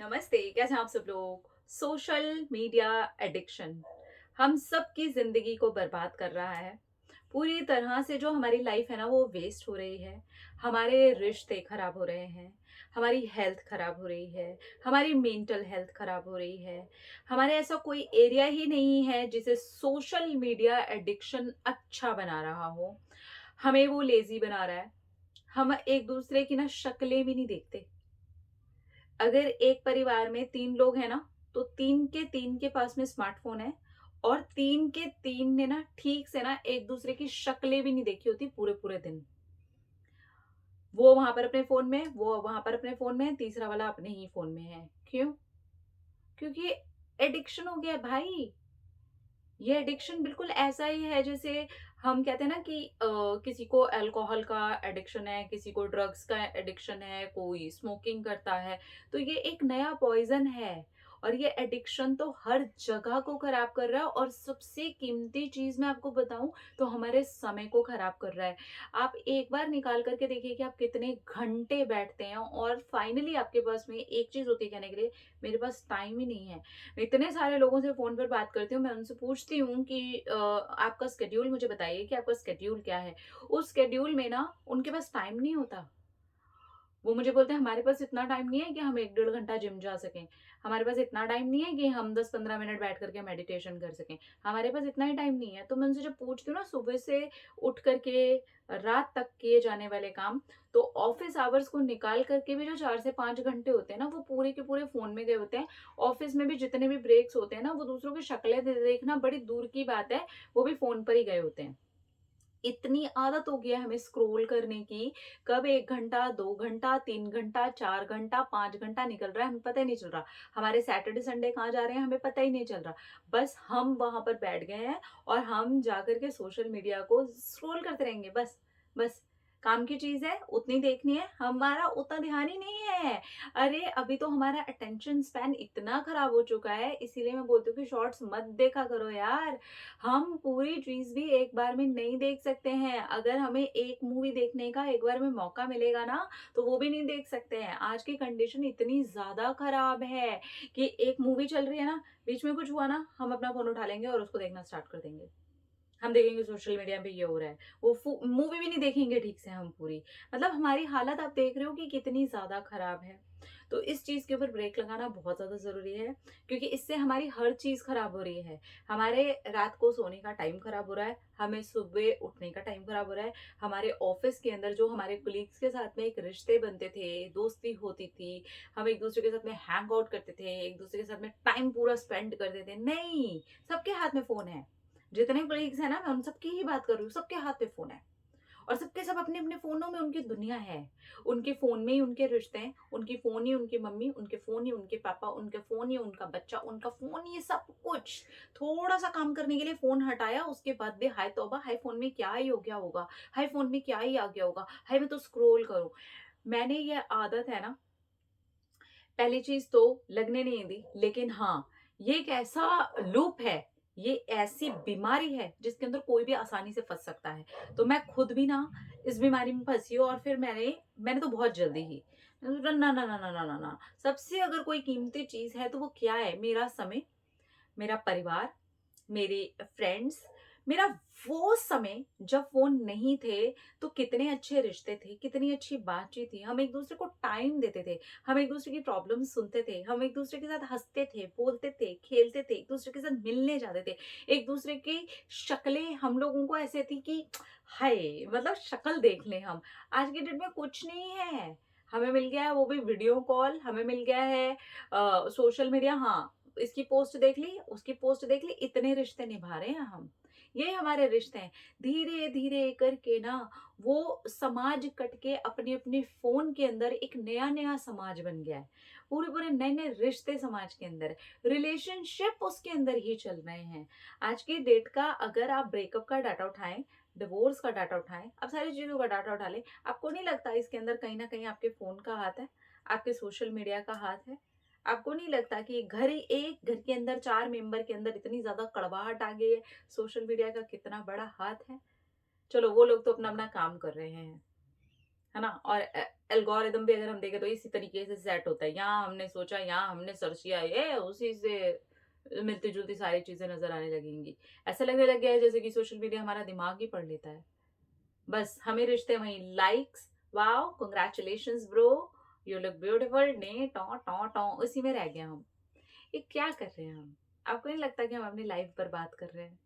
नमस्ते, कैसे हैं आप सब लोग? सोशल मीडिया एडिक्शन हम सब की ज़िंदगी को बर्बाद कर रहा है। पूरी तरह से जो हमारी लाइफ है ना वो वेस्ट हो रही है। हमारे रिश्ते खराब हो रहे हैं, हमारी हेल्थ खराब हो रही है, हमारी मेंटल हेल्थ खराब हो रही है। हमारे ऐसा कोई एरिया ही नहीं है जिसे सोशल मीडिया एडिक्शन अच्छा बना रहा हो। हमें वो लेज़ी बना रहा है। हम एक-दूसरे की ना शक्लें भी नहीं देखते। अगर एक परिवार में 3 लोग हैं ना, तो 3 के 3 के पास में स्मार्टफ़ोन है और 3 के 3 ने ना ठीक से ना एक-दूसरे की शक्लें भी नहीं देखी होती पूरे-पूरे दिन। वो वहाँ पर अपने फ़ोन में, वो वहाँ पर अपने फ़ोन में है, तीसरा वाला अपने ही फ़ोन में है। क्यों? क्योंकि एडिक्शन हो गया है भाई। ये एडिक्शन बिल्कुल ऐसा ही है जैसे हम कहते हैं ना कि किसी को अल्कोहल का एडिक्शन है, किसी को ड्रग्स का एडिक्शन है, कोई स्मोकिंग करता है। तो ये एक नया पॉइज़न है और ये एडिक्शन तो हर जगह को खराब कर रहा है और सबसे कीमती चीज़ मैं आपको बताऊँ तो हमारे समय को खराब कर रहा है। आप एक बार निकाल कर के देखिए कि आप कितने घंटे बैठते हैं और फाइनली आपके पास में एक चीज़ होती है कहने के लिए, मेरे पास टाइम ही नहीं है। इतने सारे लोगों से फ़ोन पर बात करती हूँ, मैं उनसे पूछती हूँ कि आपका शेड्यूल मुझे बताइए कि आपका शेड्यूल क्या है? उस शेड्यूल में ना उनके पास टाइम नहीं होता। वो मुझे बोलते हैं हमारे पास इतना टाइम नहीं है कि हम 1 डेढ़ घंटा जिम जा सकें। हमारे पास इतना टाइम नहीं है कि हम 10-15 मिनट बैठ कर के मेडिटेशन कर सकें। हमारे पास इतना ही टाइम नहीं है। तो मैं उनसे जब पूछती हूँ ना सुबह से उठ कर के रात तक किए जाने वाले काम, तो ऑफ़िस आवर्स को निकाल कर के भी जो 4 से 5 घंटे होते हैं ना, वो पूरे के पूरे फ़ोन में गए होते हैं। ऑफ़िस में भी जितने भी ब्रेक्स होते हैं ना, वो दूसरों की शक्लें देखना बड़ी दूर की बात है, वो भी फ़ोन पर ही गए होते हैं। इतनी आदत हो गई है हमें स्क्रॉल करने की, कब 1 घंटा, 2 घंटा, 3 घंटा, 4 घंटा, 5 घंटा निकल रहा है, हमें पता ही नहीं चल रहा। हमारे सैटरडे, संडे कहाँ जा रहे हैं, हमें पता ही नहीं चल रहा। बस हम वहाँ पर बैठ गए हैं और हम जाकर के सोशल मीडिया को स्क्रॉल करते रहेंगे बस, बस। काम की चीज़ है, उतनी देखनी है, हमारा उतना ध्यान ही नहीं है। अरे! अभी तो हमारा अटेंशन स्पैन इतना खराब हो चुका है, इसीलिए मैं बोलती हूँ कि शॉर्ट्स मत देखा करो यार। हम पूरी चीज़ भी एक बार में नहीं देख सकते हैं। अगर हमें एक मूवी देखने का एक बार में मौका मिलेगा ना, तो वो भी नहीं देख सकते हैं। आज की कंडीशन इतनी ज़्यादा खराब है कि एक मूवी चल रही है ना, बीच में कुछ हुआ ना, हम अपना फ़ोन उठा लेंगे और उसको देखना स्टार्ट कर देंगे। हम देखेंगे सोशल मीडिया पे ये हो रहा है। वो मूवी भी नहीं देखेंगे ठीक से हम पूरी। मतलब हमारी हालत आप देख रहे हो कि कितनी ज़्यादा खराब है। तो इस चीज़ के ऊपर ब्रेक लगाना बहुत ज़्यादा ज़रूरी है क्योंकि इससे हमारी हर चीज़ खराब हो रही है। हमारे रात को सोने का टाइम खराब हो रहा है, हमें सुबह उठने का टाइम खराब हो रहा है, हमारे ऑफ़िस के अंदर जो हमारे कलीग्स के साथ में एक रिश्ते बनते थे, दोस्ती होती थी, हम एक-दूसरे के साथ में हैंग आउट करते थे, एक-दूसरे के साथ में टाइम पूरा स्पेंड करते थे। नहीं, सबके हाथ में फ़ोन है। जितने कलीग्स हैं ना, मैं उन सबकी ही बात कर रही हूँ, सबके हाथ में फ़ोन है और सबके सब अपने-अपने फ़ोनों में उनकी दुनिया है। उनके फ़ोन में ही उनके रिश्ते हैं, उनकी फ़ोन ही उनकी मम्मी, उनके फ़ोन ही उनके पापा, उनके फ़ोन ही उनका बच्चा, उनका फ़ोन ही सब कुछ। थोड़ा-सा काम करने के लिए फ़ोन हटाया, उसके बाद भी हाय तौबा! हाय फ़ोन में क्या ही हो गया होगा? हाय फ़ोन में क्या ही आ गया होगा? हाय मैं तो स्क्रॉल करूँ। मैंने ये आदत है ना पहली चीज़ तो लगने नहीं दी, लेकिन हाँ, ये एक ऐसा लूप है, ये ऐसी बीमारी है जिसके अंदर कोई भी आसानी से फँस सकता है। तो मैं खुद भी ना इस बीमारी में फँसी हूँ और फिर मैंने मैंने तो बहुत जल्दी ही मैंने सोचा ना, ना, ना, ना, ना, ना, ना, सबसे अगर कोई कीमती चीज़ है तो वो क्या है? मेरा समय, मेरा परिवार, मेरे फ्रेंड्स, मेरा वो समय जब फ़ोन नहीं थे, तो कितने अच्छे रिश्ते थे, कितनी अच्छी बातचीत थी। हम एक-दूसरे को टाइम देते थे, हम एक-दूसरे की प्रॉब्लम सुनते थे, हम एक-दूसरे के साथ हँसते थे, बोलते थे, खेलते थे, एक-दूसरे के साथ मिलने जाते थे। एक-दूसरे की शक्लें हम लोगों को ऐसे थी कि हाय! मतलब शक्ल देख लें हम। आज के डेट में कुछ नहीं है। हमें मिल गया है वो भी वीडियो कॉल, हमें मिल गया है सोशल मीडिया हाँ, इसकी पोस्ट देख ली, उसकी पोस्ट देख ली, इतने रिश्ते निभा रहे हैं हम। ये हमारे रिश्ते हैं। धीरे-धीरे करके ना वो समाज कट के अपने-अपने फ़ोन के अंदर एक नया-नया समाज बन गया है। पूरे-पूरे नए-नए रिश्ते समाज के अंदर है। रिलेशनशिप उसके अंदर ही चल रहे हैं। आज की डेट का अगर आप ब्रेकअप का डाटा उठाएँ, डिवोर्स का डाटा उठाएँ, आप सारी चीज़ों का डाटा उठा लें, आपको नहीं लगता इसके अंदर कहीं न कहीं आपके फ़ोन का हाथ है? आपके सोशल मीडिया का हाथ है? आपको नहीं लगता कि एक घर के अंदर 4 मेंबर के अंदर इतनी ज़्यादा कड़वाहट आ गई है, सोशल मीडिया का कितना बड़ा हाथ है? चलो वो लोग तो अपना-अपना काम कर रहे हैं, है ना? और एल्गोरिदम भी अगर हम देखें तो इसी तरीके से सेट होता है। यहाँ हमने सोचा, यहाँ हमने सर्च किया, ये उसी से मिलती-जुलती सारी चीज़ें नज़र आने लगेंगी। ऐसा लगने लग गया है जैसे कि सोशल मीडिया हमारा दिमाग ही पढ़ लेता है। बस हमें रिश्ते वहीं likes, wow, congratulations bro, you look beautiful, ने टॉ टॉ टॉ उसी में रह गए हम। ये क्या कर रहे हैं हम? आपको नहीं लगता कि हम अपनी लाइफ बर्बाद कर रहे हैं?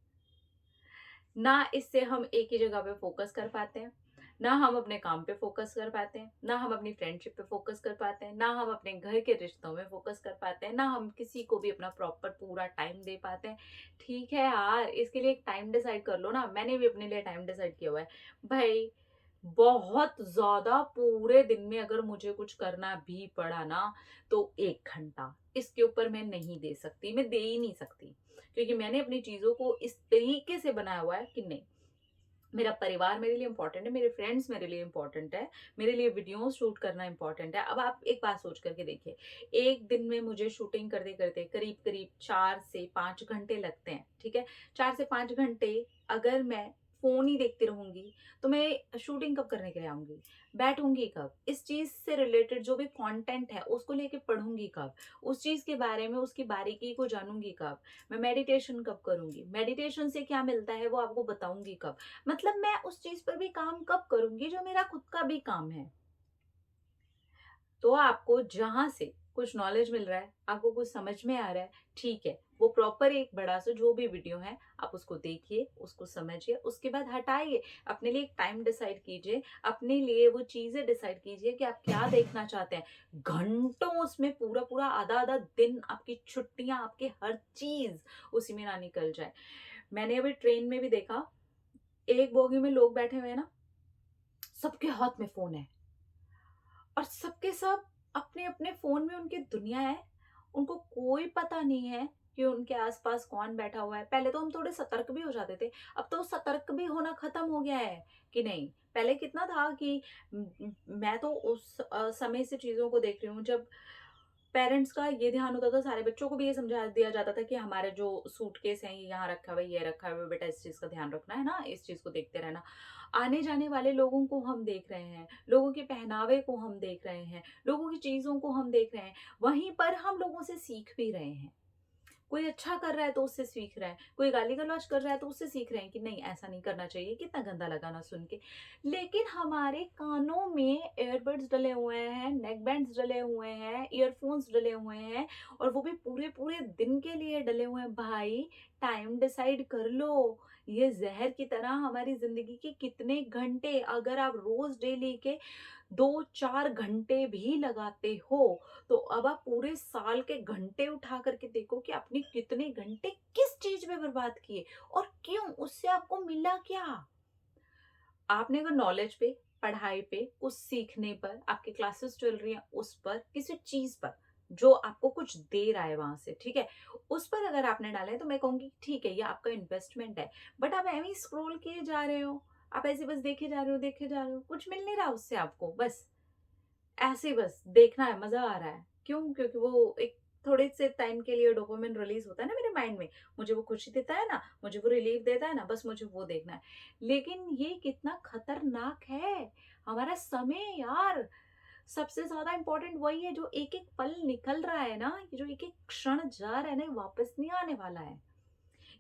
ना इससे हम एक ही जगह पे फोकस कर पाते हैं, ना हम अपने काम पे फोकस कर पाते हैं, ना हम अपनी फ्रेंडशिप पे फोकस कर पाते हैं, ना हम अपने घर के रिश्तों में फोकस कर पाते हैं, ना हम किसी को भी अपना प्रॉपर पूरा टाइम दे पाते हैं। ठीक है यार, इसके लिए एक टाइम डिसाइड कर लो ना। मैंने भी अपने लिए टाइम डिसाइड किया हुआ है भाई। बहुत ज्यादा पूरे दिन में अगर मुझे कुछ करना भी पड़ा ना, तो 1 घंटा, इसके ऊपर मैं नहीं दे सकती, मैं दे ही नहीं सकती। क्योंकि मैंने अपनी चीजों को इस तरीके से बनाया हुआ है कि नहीं, मेरा परिवार मेरे लिए इम्पोर्टेंट है, मेरे फ्रेंड्स मेरे लिए इम्पोर्टेंट है, मेरे लिए वीडियोस शूट करना इम्पोर्टेंट है। अब आप एक बात सोच करके देखिए, एक दिन में मुझे शूटिंग करते करते करीब करीब 4 से 5 घंटे लगते हैं, ठीक है? 4 से 5 घंटे अगर मैं फोन ही देखती रहूंगी, तो मैं शूटिंग कब करने के लिए आऊंगी? बैठूंगी कब? इस चीज से रिलेटेड जो भी कंटेंट है उसको लेके पढ़ूंगी कब? उस चीज के बारे में, उसकी बारीकी को जानूंगी कब? मैं मेडिटेशन कब करूंगी? मेडिटेशन से क्या मिलता है वो आपको बताऊंगी कब? मतलब मैं उस चीज पर भी काम कब करूंगी जो मेरा खुद का भी काम है। तो आपको जहां से कुछ नॉलेज मिल रहा है, आपको कुछ समझ में आ रहा है, ठीक है, वो प्रॉपर एक बड़ा सा जो भी वीडियो है आप उसको देखिए, उसको समझिए, उसके बाद हटाइए। अपने लिए एक टाइम डिसाइड कीजिए, अपने लिए वो चीजें डिसाइड कीजिए कि आप क्या देखना चाहते हैं। घंटों उसमें पूरा पूरा आधा आधा दिन, आपकी छुट्टियां, आपके हर चीज उसी में ना निकल जाए। मैंने अभी ट्रेन में भी देखा, एक बोगी में लोग बैठे हुए हैं ना, सबके हाथ में फोन है, और सबके सब अपने अपने फोन में उनकी दुनिया है। उनको कोई पता नहीं है कि उनके आसपास कौन बैठा हुआ है। पहले तो हम थोड़े सतर्क भी हो जाते थे, अब तो सतर्क भी होना खत्म हो गया है कि नहीं। पहले कितना था कि मैं तो उस समय से चीजों को देख रही हूँ जब पेरेंट्स का ये ध्यान होता था, सारे बच्चों को भी ये समझा दिया जाता था कि हमारे जो सूटकेस हैं ये यहाँ रखा हुआ है, ये रखा हुआ है, बेटा इस चीज का ध्यान रखना है ना, इस चीज को देखते रहना। आने जाने वाले लोगों को हम देख रहे हैं, लोगों के पहनावे को हम देख रहे हैं, लोगों की चीजों को हम देख रहे हैं, वहीं पर हम लोगों से सीख भी रहे हैं। कोई अच्छा कर रहा है तो उससे सीख रहा है, कोई गाली गलौज कर रहा है तो उससे सीख रहे हैं कि नहीं ऐसा नहीं करना चाहिए, कितना गंदा लगा ना सुन के। लेकिन हमारे कानों में एयरबड्स डले हुए हैं, नेक बैंड्स डले हुए हैं, ईयरफोन्स डले हुए हैं, और वो भी पूरे पूरे दिन के लिए डले हुए हैं। भाई टाइम डिसाइड कर लो। ये जहर की तरह हमारी जिंदगी के कितने घंटे, अगर आप रोज डेली के 2-4 घंटे भी लगाते हो, तो अब आप पूरे साल के घंटे उठा करके देखो कि आपने कितने घंटे किस चीज में बर्बाद किए, और क्यों, उससे आपको मिला क्या? आपने अगर नॉलेज पे, पढ़ाई पे, कुछ सीखने पर, आपकी क्लासेस चल रही हैं उस पर, किसी चीज पर जो आपको कुछ दे रहा है वहां से, ठीक है, उस पर अगर आपने डाला है तो मैं कहूंगी ठीक है, ये आपका इन्वेस्टमेंट है। बट आप ऐਵੇਂ ही स्क्रॉल किए जा रहे हो, आप ऐसे बस देखे जा रहे हो, देखे जा रहे हो, कुछ मिल नहीं रहा उससे आपको, बस ऐसे ही बस देखना है, मजा आ रहा है। क्यों? क्योंकि वो एक थोड़े से टाइम के लिए डोपामिन रिलीज होता है ना मेरे माइंड में, मुझे वो खुशी देता है ना, मुझे वो रिलीफ देता है ना, बस मुझे वो देखना है। लेकिन ये कितना खतरनाक है हमारा समय यार। सबसे ज्यादा इंपॉर्टेंट वही है, जो एक एक पल निकल रहा है ना, ये जो एक एक क्षण जा रहा है ना, ये वापस नहीं आने वाला है।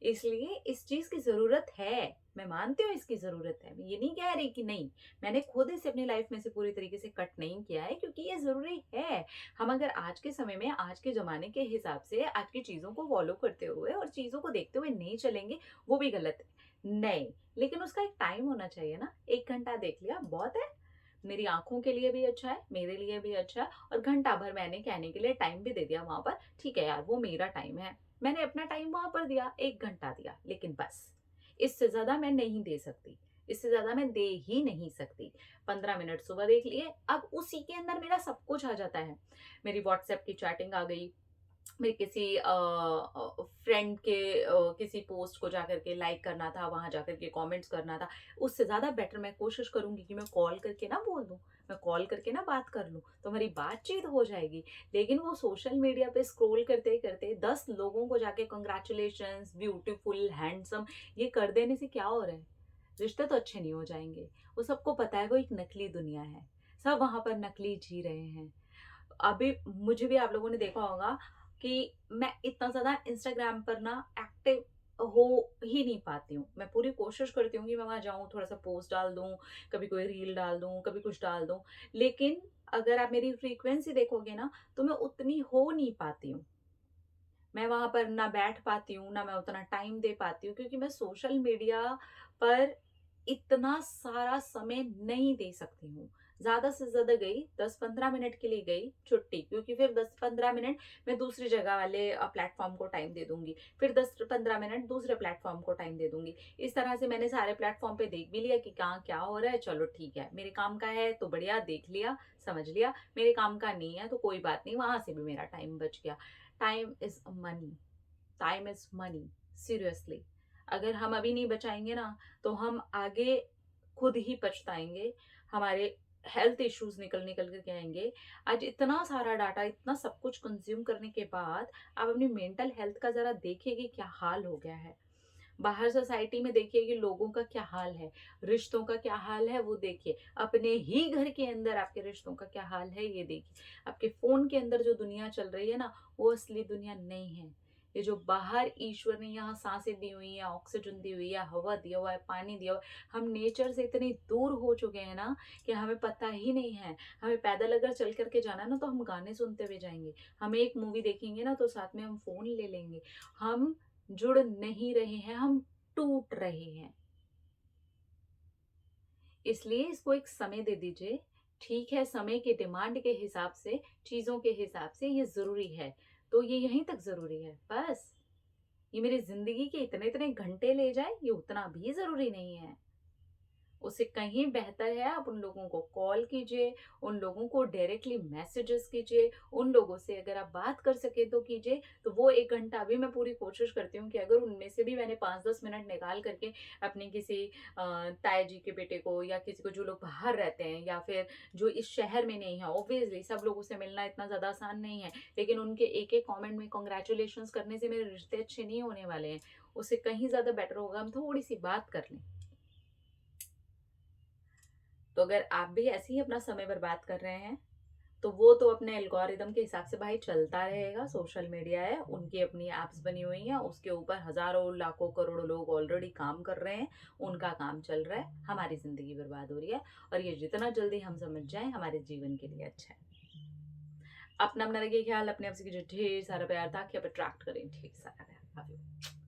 इसलिए इस चीज की जरूरत है, मैं मानती हूँ इसकी जरूरत है, मैं ये नहीं कह रही कि नहीं। मैंने खुद इसे अपनी लाइफ में से पूरी तरीके से कट नहीं किया है, क्योंकि ये जरूरी है। हम अगर आज के समय में, आज के जमाने के हिसाब से, आज की चीजों को फॉलो करते हुए और चीजों को देखते हुए नहीं चलेंगे, वो भी गलत है। नहीं, लेकिन उसका एक टाइम होना चाहिए ना। 1 घंटा देख लिया बहुत है, मेरी आंखों के लिए भी अच्छा है, मेरे लिए भी अच्छा है, और घंटा भर मैंने कहने के लिए टाइम भी दे दिया वहां पर, ठीक है यार, वो मेरा टाइम है, मैंने अपना टाइम वहां पर दिया, 1 घंटा दिया। लेकिन बस इससे ज्यादा मैं नहीं दे सकती, इससे ज्यादा मैं दे ही नहीं सकती। 15 मिनट सुबह देख लिए, अब उसी के अंदर मेरा सब कुछ आ जाता है। मेरी व्हाट्सएप की चैटिंग आ गई, मेरे किसी फ्रेंड के किसी पोस्ट को जाकर के लाइक करना था, वहां जाकर के कमेंट्स करना था, उससे ज्यादा बेटर मैं कोशिश करूंगी कि मैं कॉल करके ना बोल दूं, मैं कॉल करके ना बात कर लूं, तो हमारी बातचीत हो जाएगी। लेकिन वो सोशल मीडिया पे स्क्रॉल करते करते 10 लोगों को जाके कंग्रेचुलेशंस, ब्यूटीफुल, हैंडसम, ये कर देने से क्या हो रहा है? रिश्ते तो अच्छे नहीं हो जाएंगे। वो सबको पता है वो एक नकली दुनिया है। सब वहाँ पर नकली जी रहे हैं। अभी मुझे भी आप लोगों ने देखा होगा कि मैं इतना ज़्यादा इंस्टाग्राम पर ना एक्टिव हो ही नहीं पाती हूँ। मैं पूरी कोशिश करती हूँ कि मैं वहाँ जाऊँ, थोड़ा-सा पोस्ट डाल दूँ, कभी कोई रील डाल दूँ, कभी कुछ डाल दूँ। लेकिन अगर आप मेरी फ्रीक्वेंसी देखोगे ना, तो मैं उतनी हो नहीं पाती हूँ। मैं वहाँ पर ना बैठ पाती हूँ, ना मैं उतना टाइम दे पाती हूँ, क्योंकि मैं सोशल मीडिया पर इतना सारा समय नहीं दे सकती हूँ। ज़्यादा से ज़्यादा गई 10-15 मिनट के लिए गई, छुट्टी, क्योंकि फिर 10-15 मिनट मैं दूसरी जगह वाले प्लेटफ़ॉर्म को टाइम दे दूँगी। फिर 10-15 मिनट दूसरे प्लेटफ़ॉर्म को टाइम दे दूँगी। इस तरह से मैंने सारे प्लेटफ़ॉर्म पे देख भी लिया कि कहाँ क्या हो रहा है, चलो ठीक है। मेरे काम का है तो बढ़िया देख लिया, समझ लिया। मेरे काम का नहीं है तो कोई बात नहीं, वहाँ से भी मेरा टाइम बच गया। Time is money, time is money, seriously. अगर हम अभी नहीं बचाएंगे ना, तो हम आगे खुद ही पछताएंगे। हमारे हेल्थ इश्यूज निकल निकल करके आएंगे। आज इतना सारा डाटा, इतना सब कुछ कंज्यूम करने के बाद आप अपनी मेंटल हेल्थ का जरा देखिए कि क्या हाल हो गया है। बाहर सोसाइटी में देखिए कि लोगों का क्या हाल है, रिश्तों का क्या हाल है वो देखिए। अपने ही घर के अंदर आपके रिश्तों का क्या हाल है ये देखिए। आपके फोन के अंदर जो दुनिया चल रही है ना, वो असली दुनिया नहीं है। ये जो बाहर ईश्वर ने यहाँ सांसें दी हुई है, ऑक्सीजन दी हुई है, हवा दिया हुआ है, पानी दिया हुआ है, हम नेचर से इतने दूर हो चुके हैं ना कि हमें पता ही नहीं है। हमें पैदल अगर चल करके जाना है ना, तो हम गाने सुनते हुए जाएंगे। हम एक मूवी देखेंगे ना, तो साथ में हम फोन ले लेंगे। हम जुड़ नहीं रहे हैं, हम टूट रहे हैं। इसलिए इसको एक समय दे दीजिए। ठीक है, समय के डिमांड के हिसाब से, चीजों के हिसाब से ये जरूरी है, तो ये यहीं तक जरूरी है बस। ये मेरी जिंदगी के इतने इतने घंटे ले जाए, ये उतना भी जरूरी नहीं है। उससे कहीं बेहतर है आप उन लोगों को कॉल कीजिए, उन लोगों को डायरेक्टली मैसेजेस कीजिए, उन लोगों से अगर आप बात कर सके तो कीजिए। तो वो 1 घंटा भी मैं पूरी कोशिश करती हूँ कि अगर उनमें से भी मैंने 5-10 मिनट निकाल करके अपने किसी ताया जी के बेटे को, या किसी को जो लोग बाहर रहते हैं, या फिर जो इस शहर में नहीं है, ऑब्वियसली सब लोगों से मिलना इतना ज्यादा आसान नहीं है, लेकिन उनके एक एक कॉमेंट में कॉन्ग्रेचुलेशन करने से मेरे रिश्ते अच्छे नहीं होने वाले हैं। उससे कहीं ज्यादा बेटर होगा हम थोड़ी सी बात कर लें। तो अगर आप भी ऐसे ही अपना समय बर्बाद कर रहे हैं, तो वो तो अपने एल्गोरिदम के हिसाब से भाई चलता रहेगा। सोशल मीडिया है, उनकी अपनी एप्स बनी हुई हैं, उसके ऊपर हजारों लाखों करोड़ों लोग ऑलरेडी काम कर रहे हैं। उनका काम चल रहा है, हमारी जिंदगी बर्बाद हो रही है। और ये जितना जल्दी हम समझ जाएं, हमारे जीवन के लिए अच्छा है। अपना अपना रखिए ख्याल, अपने आप से कीजिए ढेर सारा प्यार, ताकि आप अट्रैक्ट करें ढेर सारा प्यार। Love you.